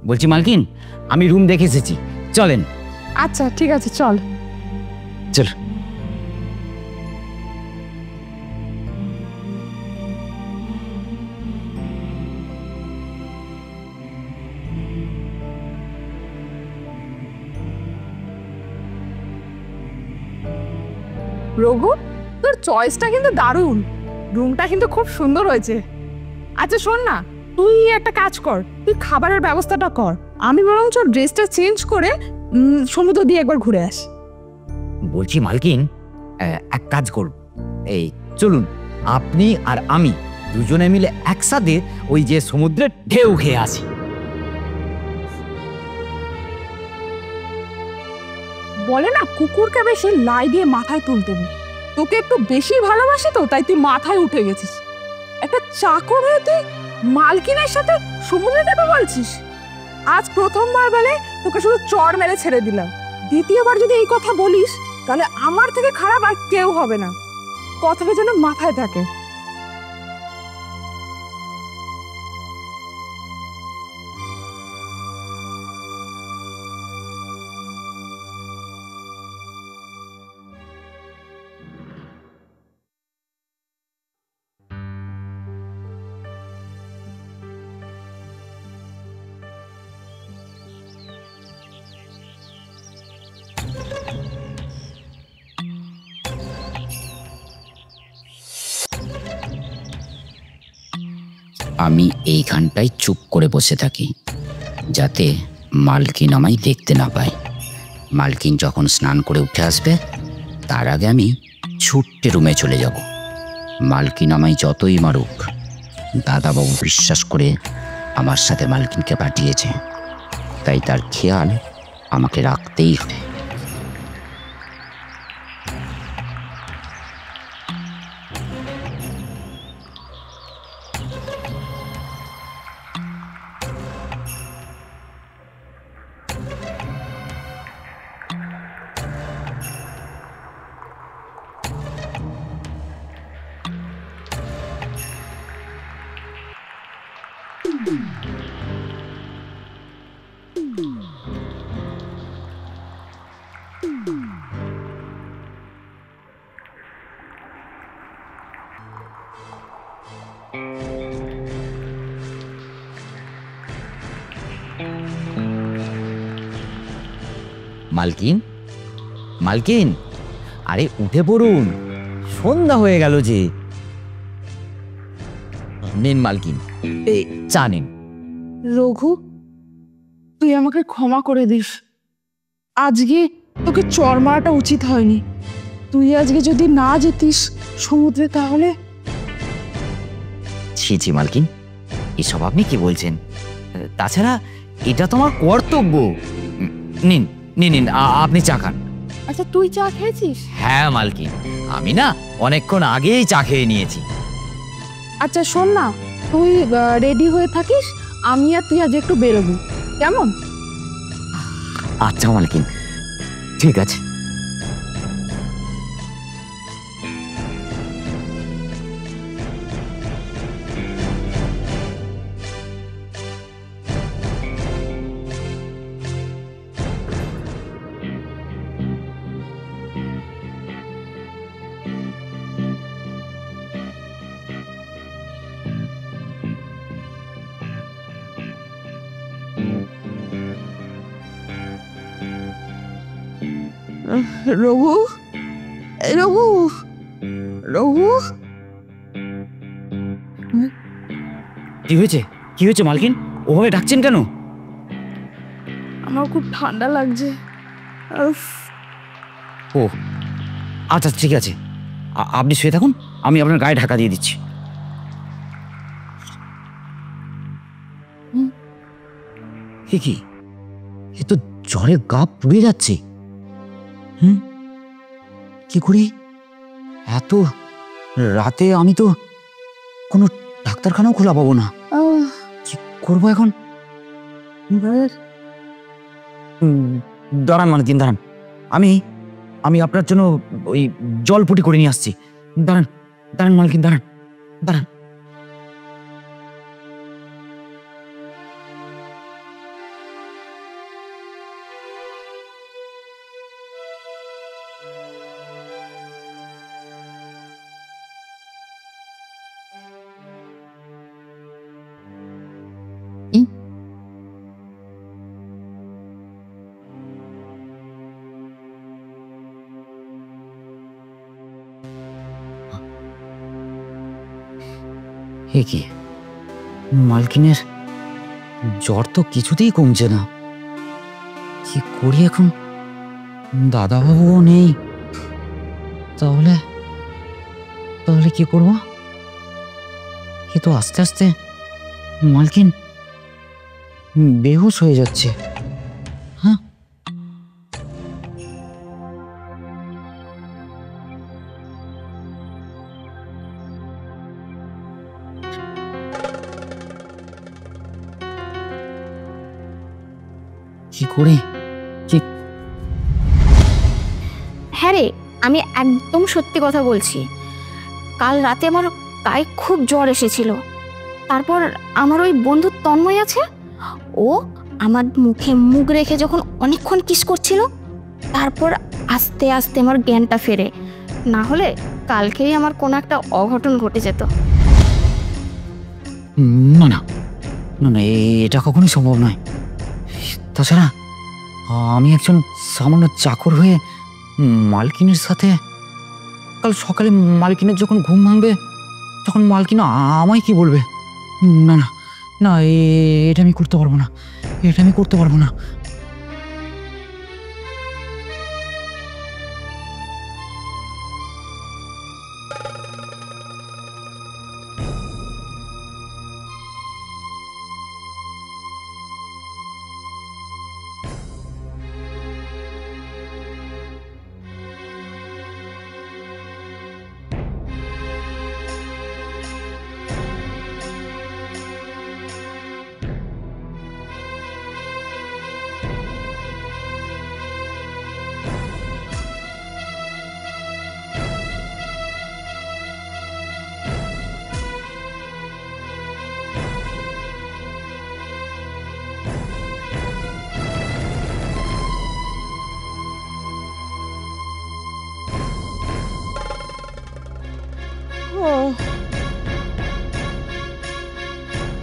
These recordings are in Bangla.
বলছি মালকিন, আমি রুম দেখে এসেছি, চলেন। আচ্ছা ঠিক আছে, চল। চল। রঘু, তোর চয়েসটা কিন্তু দারুণ, রুমটা কিন্তু খুব সুন্দর হয়েছে। আচ্ছা শোন না, তুই একটা কাজ কর, তুই খাবারের ব্যবস্থাটা কর, আমি বরঞ্চ ড্রেসটা চেঞ্জ করে সমুদ্র দিয়ে একবার ঘুরে আসি। বলছি মালকিন, এক কাজ করুন, এই চলুন আপনি আর আমি দুজনে মিলে একসাথে ওই যে সমুদ্রের ঢেউ খেয়ে আসি। বলে না, কুকুরকে বেশি লাই দিয়ে মাথায় তুলতে নেই। তোকে একটু বেশি ভালোবাসি তো, তাই তুই মাথায় উঠে গেছিস। একটা চাকর হয়ে তুই মালকিনের সাথে সমুদ্রে যাবে বলছিস? আজ প্রথমবার বলে তোকে শুধু চড় মেরে ছেড়ে দিলাম, দ্বিতীয়বার যদি এই কথা বলিস তাহলে আমার থেকে খারাপ আর কেউ হবে না। কথাটা যেন মাথায় থাকে। আমি এইখানটায় চুপ করে বসে থাকি, যাতে মালকিন আমায় দেখতে না পায়। মালকিন যখন স্নান করে উঠে আসবে, তার আগে আমি ছুট্টে রুমে চলে যাব। মালকিন আমায় যতই মারুক, দাদাবাবু বিশ্বাস করে আমার সাথে মালকিনকে পাঠিয়েছে, তাই তার খেয়াল আমাকে রাখতেই হবে। মালকিন, মালকিন, আরে উঠে পড়ুন, সন্ধ্যা হয়ে গেল যে। নিন মালকিন, এই চা নিন। রঘু, তুই আমাকে ক্ষমা করে দিস। আজকে তোকে চড় মারাটা উচিত হয়নি। তুই আজকে যদি না যেতিস সমুদ্রে, তাহলে। ছি ছি মালকিন, এসব আপনি কি বলছেন? তাছাড়া এটা তোমার কর্তব্য। নিন নিন নিন, আপনি চা খান। আচ্ছা, তুই চা খেয়েছিস? হ্যাঁ মালকিন, আমি না অনেকক্ষণ আগেই চা খেয়ে নিয়েছি। আচ্ছা শোন না, তুই রেডি হয়ে থাকিস, আমি আর তুই আজ একটু বেরোবো, কেমন? আচ্ছা মালকিন, ঠিক আছে। রঘু, রঘু, রঘু। কি হয়েছে, কি হয়েছে মালকিন? ওভাবে ডাকছেন কেন? আমার খুব ঠান্ডা লাগছে। ও আচ্ছা ঠিক আছে, আপনি শুয়ে থাকুন, আমি আপনার গায়ে ঢাকা দিয়ে দিচ্ছি। কি, এ তো জ্বরে গা পুড়ে যাচ্ছে। কি করি? এত রাতে আমি তো কোনো ডাক্তারখানাও খোলা পাবো না। কি করবো এখন? দাঁড়ান মালকিন, দাঁড়ান, আমি আমি আপনার জন্য ওই জলপুটি করে নিয়ে আসছি। দাঁড়ান দাঁড়ান মালকিন, দাঁড়ান দাঁড়ান। এ কি, মালকিনের জ্বর তো কিছুতেই কমছে না। কি করি এখন? দাদাবাবুও নেই, তাহলে তাহলে কি করব? এ তো আস্তে আস্তে মালকিন বেহুশ হয়ে যাচ্ছে। হ্যাঁ, কি করে? হ্যাঁ রে, আমি একদম সত্যি কথা বলছি। কাল রাতে আমার গায়ে খুব জ্বর এসেছিল। তারপর আমার ওই বন্ধু তন্ময় আছে, ও আমার মুখে মুখ রেখে যখন অনেকক্ষণ কিস করছিল, তারপর আস্তে আস্তে আমার জ্ঞানটা ফেরে। না হলে কালকেই আমার কোনো একটা অঘটন ঘটে যেত। না না না না, এটা কখনোই সম্ভব নয়। তাছাড়া আমি একজন সামান্য চাকর হয়ে মালকিনের সাথে কাল সকালে মালকিনের যখন ঘুম ভাঙবে, তখন মালকিন আমায় কি বলবে? না না না, এটা আমি করতে পারবো না, এটা আমি করতে পারবো না।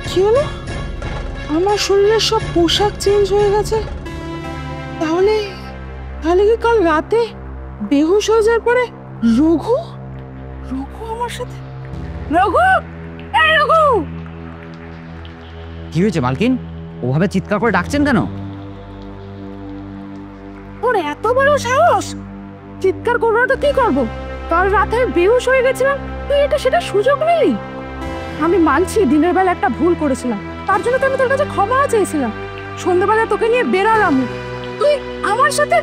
কি হলো? আমার শরীরের সব পোশাক চেঞ্জ হয়ে গেছে। তাহলে তাহলে কি কাল রাতে বেহুশ হয়ে যাওয়ার পরে রঘু রঘু আমার সাথে? রঘু, এই রঘু! কি হয়েছে মালকিন? ওভাবে চিৎকার করে ডাকছেন কেন? তোর এত বড় সাহস! চিৎকার করবো না তো কি করবো? কাল রাতে বেহুশ হয়ে গেছিলাম, তুই এটা সেটা সুযোগ নিলি। আমি মানছি দিনের বেলা একটা ভুল করেছিলাম, তার জন্য তো আমি তোর কাছে ক্ষমা চেয়েছিলাম। সন্ধ্যাবেলা তোকে নিয়ে বেরালাম, তুই আমার সাথে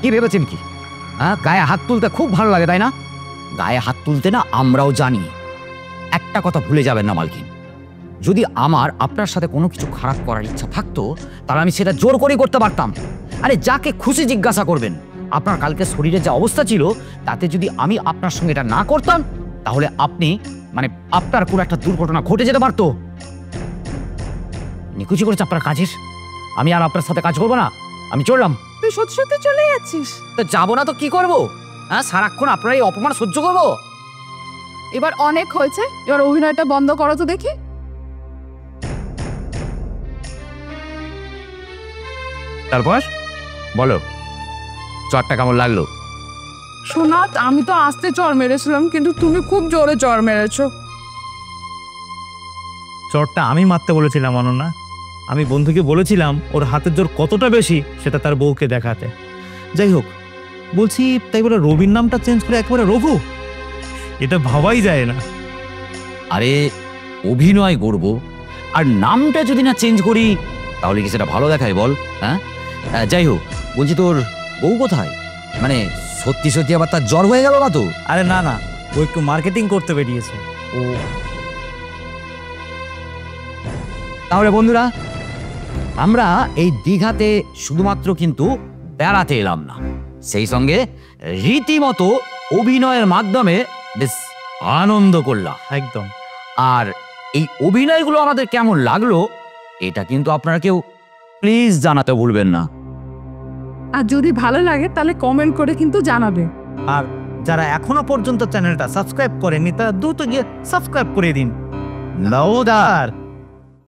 কি ভেবেছেন কি? হ্যাঁ, গায়ে হাত তুলতে খুব ভালো লাগে তাই না? গায়ে হাত তুলতে না আমরাও জানি। একটা কথা ভুলে যাবেন না মালকিন, যদি আমার আপনার সাথে কোনো কিছু খারাপ করার ইচ্ছা থাকতো, তাহলে আমি সেটা জোর করেই করতে পারতাম। আরে যাকে খুশি জিজ্ঞাসা করবেন। আপনার কালকে শরীরে যা অবস্থা ছিল, তাতে যদি আমি আপনার সঙ্গে এটা না করতাম, তাহলে আপনি আপনার কোনো একটা দুর্ঘটনা ঘটে যেতে পারতো। নিকুচি করেছে আপনার কাজের। আমি আর আপনার সাথে কাজ করবো না, আমি চললাম। তুই সত্যি সত্যি চলে যাচ্ছিস? তো যাবো না তো কি করবো? হ্যাঁ, সারাক্ষণ আপনার এই অপমান সহ্য করবো? এবার অনেক হয়েছে, এবার অভিনয়টা বন্ধ করো তো দেখি। তারপর বলো, চটটা কেমন লাগলো? শোনা, আমি তো আস্তে চড় মেরেছিলাম, কিন্তু তুমি খুব জোরে চড় মেরেছো। চটটা আমি মারতে বলেছিলাম অনন্যা। আমি বন্ধুকে বলেছিলাম ওর হাতের জোর কতটা বেশি সেটা তার বউকে দেখাতে। যাই হোক, বলছি তাই বলে রবির নামটা চেঞ্জ করে একেবারে রঘু? এটা ভাবাই যায় না। আরে অভিনয় করবো, আর নামটা যদি না চেঞ্জ করি, তাহলে কি সেটা ভালো দেখায় বল? হ্যাঁ, যাই হোক, বলছি তোর বউ কোথায়? সত্যি সত্যি আবার তার জ্বর হয়ে গেল না তো? আরে না না, ও একটু মার্কেটিং করতে বেরিয়েছে। ও, তাহলে বন্ধুরা, আমরা এই দীঘাতে শুধুমাত্র কিন্তু বেড়াতে এলাম না, সেই সঙ্গে রীতিমতো অভিনয়ের মাধ্যমে বেশ আনন্দ করলাম একদম। আর এই অভিনয়গুলো আমাদের কেমন লাগলো, এটা কিন্তু আপনারা কেউ প্লিজ জানাতে ভুলবেন না। আর যদি ভালো লাগে তাহলে কমেন্ট করে কিন্তু জানাবে। আর যারা এখনো পর্যন্ত চ্যানেলটা সাবস্ক্রাইব করেননি, তারা দ্রুত গিয়ে সাবস্ক্রাইব করে দিন। নমস্কার।